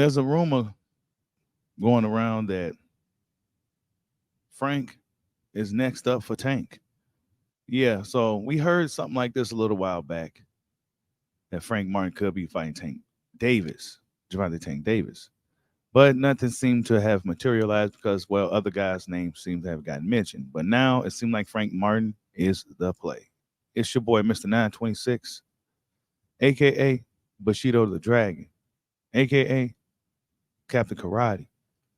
there's a rumor going around that Frank is next up for Tank. Yeah, so we heard something like this a little while back that Frank Martin could be fighting Tank Davis, Gervonta Tank Davis. But nothing seemed to have materialized because, well, other guys' names seem to have gotten mentioned. But now it seemed like Frank Martin is the play. It's your boy, Mr. 926, a.k.a. Bushido the Dragon, a.k.a. Captain Karate,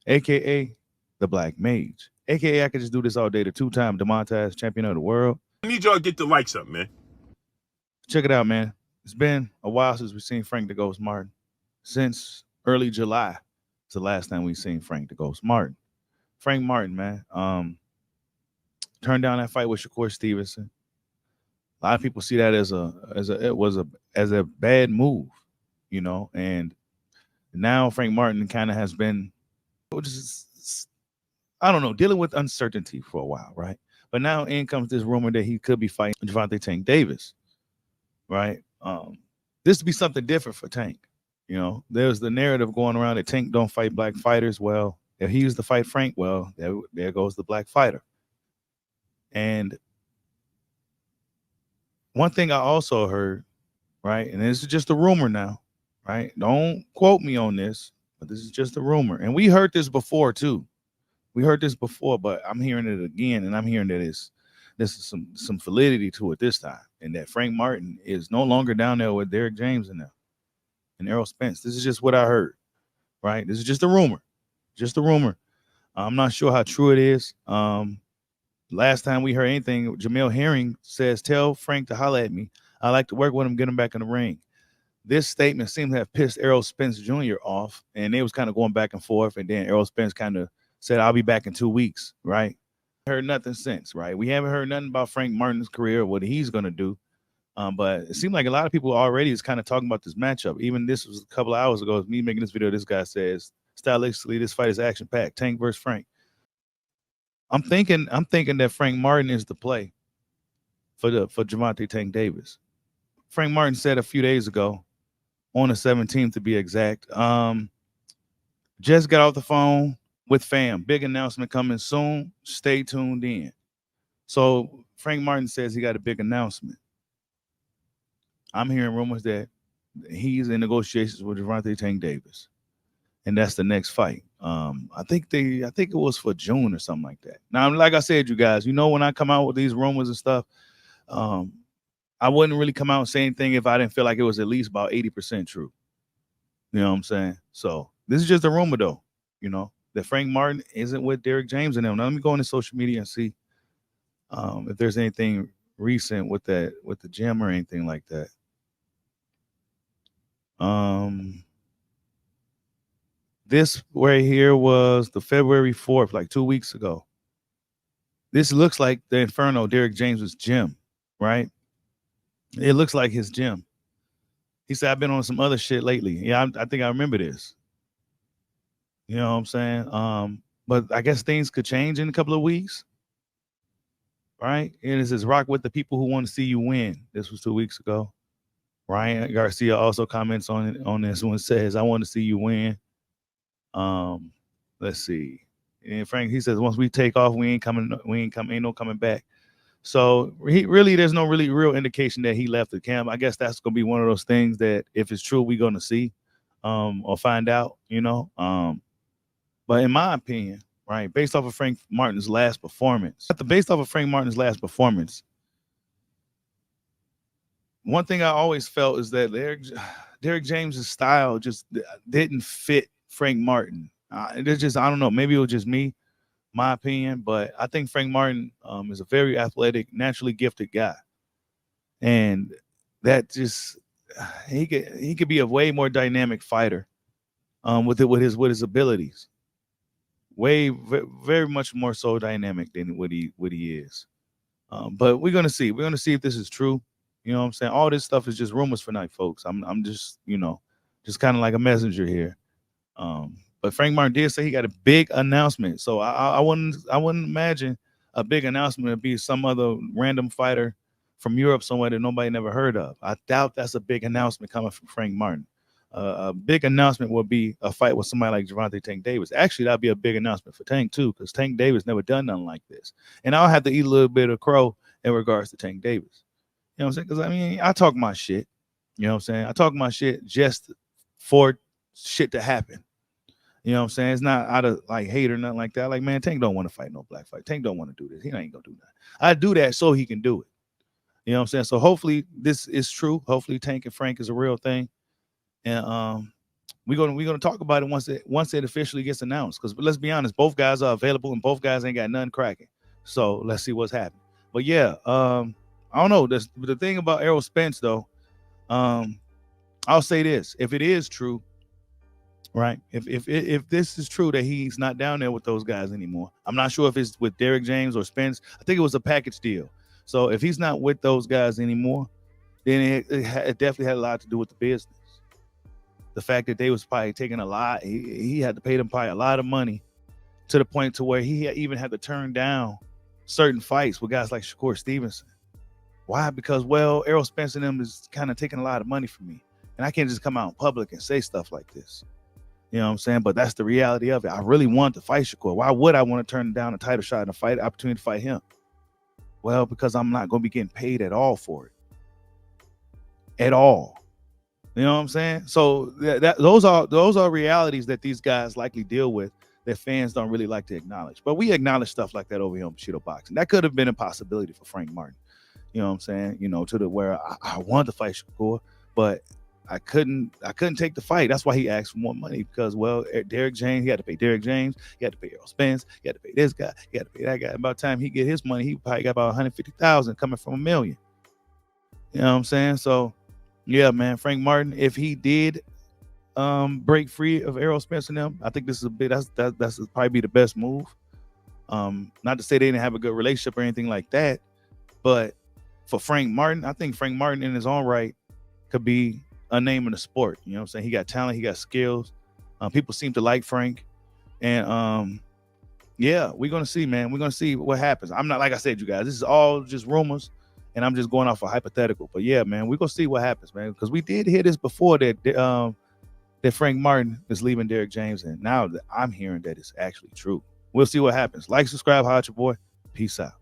a.k.a. the Black Mage, a.k.a. I could just do this all day, the two-time Demontage champion of the world. I need y'all to get the likes up, man. Check it out, man. It's been a while since we've seen Frank the Ghost Martin. Since early July, it's the last time we've seen Frank the Ghost Martin. Frank Martin, man, turned down that fight with Shakur Stevenson. A lot of people see that as a bad move, you know. And now Frank Martin kind of has been, just, I don't know, dealing with uncertainty for a while, right? But now in comes this rumor that he could be fighting Gervonta Tank Davis, right? This would be something different for Tank. You know, there's the narrative going around that Tank don't fight black fighters. Well, if he used to fight Frank, well, there goes the black fighter. And one thing I also heard, right, and this is just a rumor now, right? Don't quote me on this, but this is just a rumor. And we heard this before too. We heard this before, but I'm hearing it again, and I'm hearing that this is some validity to it this time, and that Frank Martin is no longer down there with Derrick James and them and Errol Spence. This is just what I heard, right? This is just a rumor, I'm not sure how true it is. Last time we heard anything, Jamel Herring says, "Tell Frank to holler at me. I like to work with him, get him back in the ring." This statement seemed to have pissed Errol Spence Jr. off, and they was kind of going back and forth. And then Errol Spence kind of said, "I'll be back in 2 weeks." Right? Heard nothing since. Right? We haven't heard nothing about Frank Martin's career, what he's gonna do. But it seemed like a lot of people already is kind of talking about this matchup. Even this was a couple of hours ago. Me making this video. This guy says, stylistically, this fight is action packed. Tank versus Frank. I'm thinking that Frank Martin is the play for Gervonta Tank Davis. Frank Martin said a few days ago, on the 17th to be exact, just got off the phone with fam. Big announcement coming soon. Stay tuned in. So Frank Martin says he got a big announcement. I'm hearing rumors that he's in negotiations with Gervonta Tank Davis, and that's the next fight. I think it was for June or something like that. Now, like I said, you guys, you know, when I come out with these rumors and stuff, I wouldn't really come out and say anything if I didn't feel like it was at least about 80% true. You know what I'm saying? So this is just a rumor, though. You know that Frank Martin isn't with Derrick James and them. Now let me go into social media and see if there's anything recent with the gym or anything like that. This right here was the February 4th, like 2 weeks ago. This looks like the Inferno, Derrick James's gym, right? It looks like his gym. He said, "I've been on some other shit lately." Yeah, I think I remember this. You know what I'm saying? But I guess things could change in a couple of weeks, right? And it says, "Rock with the people who want to see you win." This was 2 weeks ago. Ryan Garcia also comments on this one, says, "I want to see you win." Let's see. And Frank, he says, "Once we take off, ain't no coming back." So there's no really real indication that he left the camp. I guess that's gonna be one of those things that if it's true, we're gonna see or find out, you know. But in my opinion, right, based off of Frank Martin's last performance, one thing I always felt is that Derrick James's style just didn't fit Frank Martin. It's just, I don't know, maybe it was just me, my opinion, but I think Frank Martin is a very athletic, naturally gifted guy, and that just he could be a way more dynamic fighter with his abilities, very much more so dynamic than what he is. But we're gonna see if this is true. You know what I'm saying? All this stuff is just rumors for night, folks. I'm just, you know, just kind of like a messenger here. But Frank Martin did say he got a big announcement. So I wouldn't imagine a big announcement to be some other random fighter from Europe somewhere that nobody never heard of. I doubt that's a big announcement coming from Frank Martin. A big announcement would be a fight with somebody like Gervonta Tank Davis. Actually, that'd be a big announcement for Tank too, because Tank Davis never done nothing like this. And I'll have to eat a little bit of crow in regards to Tank Davis. You know what I'm saying? Because I mean, I talk my shit. You know what I'm saying? I talk my shit just for shit to happen. You know what I'm saying? It's not out of like hate or nothing like that. Like, man, Tank don't want to fight no black fight. Tank don't want to do this. He ain't gonna do that. I do that so he can do it. You know what I'm saying? So hopefully this is true. Hopefully Tank and Frank is a real thing. And we're gonna talk about it once it officially gets announced. Because let's be honest, both guys are available and both guys ain't got nothing cracking. So let's see what's happening. But yeah, I don't know. The thing about Errol Spence though, I'll say this: if it is true, right? If this is true that he's not down there with those guys anymore, I'm not sure if it's with Derrick James or Spence. I think it was a package deal. So if he's not with those guys anymore, then it definitely had a lot to do with the business. The fact that they was probably taking a lot, he had to pay them probably a lot of money to the point to where he even had to turn down certain fights with guys like Shakur Stevenson. Why? Because, well, Errol Spence and them is kind of taking a lot of money from me. And I can't just come out in public and say stuff like this. You know what I'm saying? But that's the reality of it. I really want to fight Shakur. Why would I want to turn down a title shot and a fight opportunity to fight him? Well, because I'm not going to be getting paid at all for it. At all. You know what I'm saying? So those are realities that these guys likely deal with that fans don't really like to acknowledge. But we acknowledge stuff like that over here on Bushido Boxing. That could have been a possibility for Frank Martin. You know what I'm saying? You know, to the where I wanted to fight Shakur, but I couldn't take the fight. That's why he asked for more money because, well, Derrick James, he had to pay Derrick James, he had to pay Errol Spence, he had to pay this guy, he had to pay that guy. By the time he get his money, he probably got about 150,000 coming from $1 million. You know what I'm saying? So yeah, man, Frank Martin, if he did break free of Errol Spence and them, I think this is a bit that's probably be the best move. Not to say they didn't have a good relationship or anything like that, but for Frank Martin, I think Frank Martin in his own right could be a name in the sport. You know what I'm saying? He got talent, he got skills. People seem to like Frank. And yeah, we're gonna see, man. We're gonna see what happens. I'm not, like I said, you guys, this is all just rumors. And I'm just going off a hypothetical. But yeah, man, we're going to see what happens, man. Because we did hear this before that Frank Martin is leaving Derrick James. And now that I'm hearing that it's actually true. We'll see what happens. Like, subscribe, holla at your boy. Peace out.